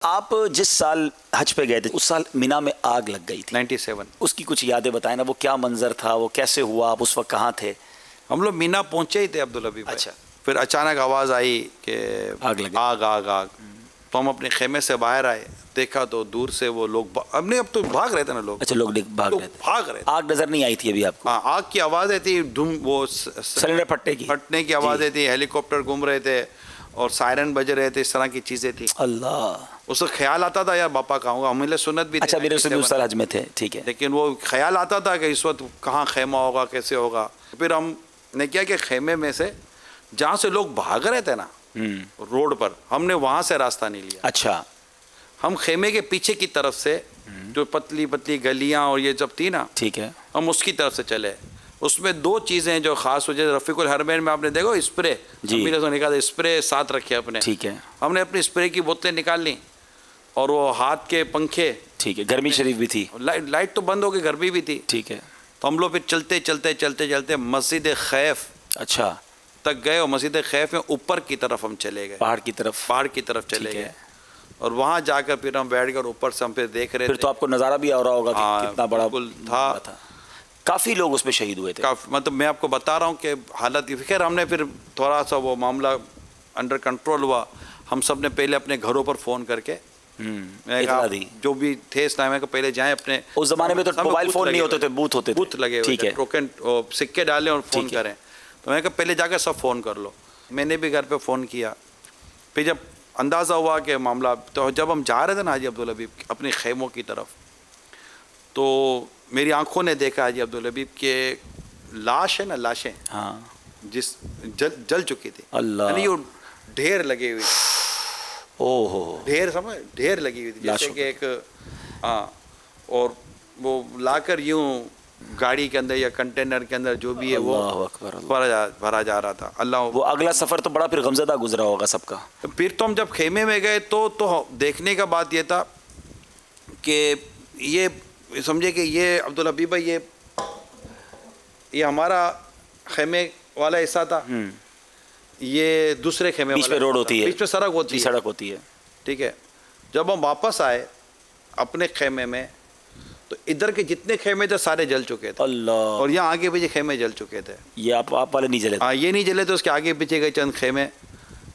آپ جس سال حج پہ گئے تھے اس سال مینا میں آگ لگ گئی تھی 97 اس کی کچھ یادیں بتائیں نا، وہ کیا منظر تھا، وہ کیسے ہوا، آپ اس وقت کہاں تھے؟ ہم لوگ مینا پہنچے ہی تھے عبدالحبیب بھائی۔ اچھا۔ پھر اچانک آواز آئی کہ آگ لگی۔ آگ آگ آگ، تو ہم اپنے خیمے سے باہر آئے، دیکھا تو دور سے وہ لوگ اب تو بھاگ رہے تھے نا لوگ۔ اچھا، لوگ بھاگ رہے تھے، بھاگ رہے تھے۔ آگ نظر نہیں آئی تھی ابھی آپ کو؟ ہاں، آگ کی آوازیں تھی، دھم، وہ سلنڈر پھٹنے کی آوازیں تھی، ہیلی کاپٹر گھوم رہے تھے اور سائرن بج رہے تھے، اس طرح کی چیزیں تھی۔ اللہ، اس وقت خیال آتا تھا یار باپا کہاں ہوگا، ہمیں سنت بھی تھی۔ اچھا، میرے سے دوسرا حج میں تھے، ٹھیک ہے۔ لیکن وہ خیال آتا تھا کہ اس وقت کہاں خیمہ ہوگا، کیسے ہوگا۔ پھر ہم نے کیا کہ خیمے میں سے جہاں سے لوگ بھاگ رہے تھے نا روڈ پر، ہم نے وہاں سے راستہ نہیں لیا۔ اچھا، ہم خیمے کے پیچھے کی طرف سے جو پتلی پتلی گلیاں اور یہ جب تھی نا، ٹھیک ہے، ہم اس کی طرف سے چلے۔ اس میں دو چیزیں جو خاص وجہ، رفیق الحرمین میں آپ نے دیکھو اسپرے، جی، نکالا اسپرے ساتھ رکھے اپنے، ٹھیک ہے، ہم نے اپنی اسپرے کی بوتلیں نکال لیں اور وہ ہاتھ کے پنکھے، ٹھیک ہے، گرمی شریف بھی تھی، لائٹ تو بند ہو گئی، گرمی بھی تھی، ٹھیک ہے، تو ہم لوگ پھر چلتے چلتے چلتے چلتے مسجد خیف اچھا، تک گئے، اور مسجد خیف میں اوپر کی طرف ہم چلے گئے، پہاڑ کی طرف چلے ٹھیک ہے۔ گئے، اور وہاں جا کر پھر ہم بیٹھ کر اوپر سے ہم پھر دیکھ رہے پھر تھے۔ تو آپ کو نظارہ بھی آ رہا ہوگا کہ کتنا بڑا بالکل تھا، کافی لوگ اس میں شہید ہوئے تھے۔ مطلب میں آپ کو بتا رہا ہوں کہ حالت، خیر ہم نے پھر تھوڑا سا وہ معاملہ انڈر کنٹرول ہوا، ہم سب نے پہلے اپنے گھروں پر فون کر کے اطلاع دی، جو بھی تھے اسلام کو پہلے جائیں اپنے، اس زمانے میں تو موبائل فون نہیں ہوتے تھے، بوتھ ہوتے تھے، بوتھ لگے ہوئے ٹھیک ہے، ٹوکن سکے ڈالیں اور فون کریں، تو میں کہا پہلے جا کر سب فون کر لو۔ میں نے بھی گھر پہ فون کیا، پھر جب اندازہ ہوا کہ معاملہ، تو جب ہم جا رہے تھے نا حاجی عبدالحبیب اپنے خیموں کی طرف، تو میری آنکھوں نے دیکھا حاجی عبدالحبیب کہ لاش ہے نا، لاشیں ہاں، جس جل چکی تھی، اللہ، یعنی وہ ڈھیر لگی ہوئی تھی، ڈھیر سمجھ، ڈھیر لگی ہوئی تھی جیسے کہ ایک، ہاں، اور وہ لا کر یوں گاڑی کے اندر یا کنٹینر کے اندر جو بھی ہے وہ بھرا جا رہا تھا۔ اللہ، وہ اگلا سفر تو بڑا پھر غمزدہ گزرا ہوگا سب کا۔ پھر تو ہم جب خیمے میں گئے تو دیکھنے کا بات یہ تھا کہ یہ سمجھے کہ یہ عبدالحبیب بھائی، یہ ہمارا خیمے والا حصہ تھا، یہ دوسرے خیمے بیچ میں روڈ ہوتی ہے، بیچ میں سڑک ہوتی ہے، ٹھیک ہے۔ جب ہم واپس آئے اپنے خیمے میں تو ادھر کے جتنے خیمے تھے سارے جل چکے تھے، اللہ، اور یہاں آگے پیچھے خیمے جل چکے تھے۔ یہ آپ والے نہیں جلے؟ ہاں، یہ نہیں جلے تو اس کے آگے پیچھے گئے چند خیمے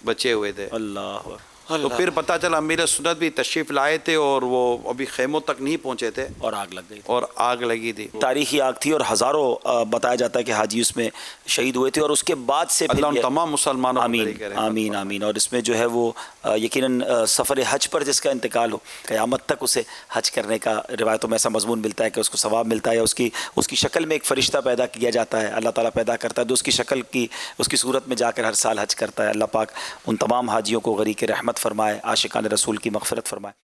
بچے ہوئے تھے۔ اللہ، تو پھر پتہ چلا امیر سنت بھی تشریف لائے تھے اور وہ ابھی خیموں تک نہیں پہنچے تھے، اور آگ لگ گئی، اور آگ لگی تھی۔ تاریخی آگ تھی، اور ہزاروں بتایا جاتا ہے کہ حاجی اس میں شہید ہوئے تھے، اور اس کے بعد سے اللہ ان تمام مسلمانوں کو بری کرے۔ آمین آمین۔ اور اس میں جو ہے وہ یقیناً سفر حج پر جس کا انتقال ہو، قیامت تک اسے حج کرنے کا روایتوں میں ایسا مضمون ملتا ہے کہ اس کو ثواب ملتا ہے، اس کی شکل میں ایک فرشتہ پیدا کیا جاتا ہے، اللہ تعالیٰ پیدا کرتا ہے، تو اس کی شکل کی، اس کی صورت میں جا کر ہر سال حج کرتا ہے۔ اللہ پاک ان تمام حاجیوں کو غریق رحمت فرمائے، عاشقان رسول کی مغفرت فرمائے۔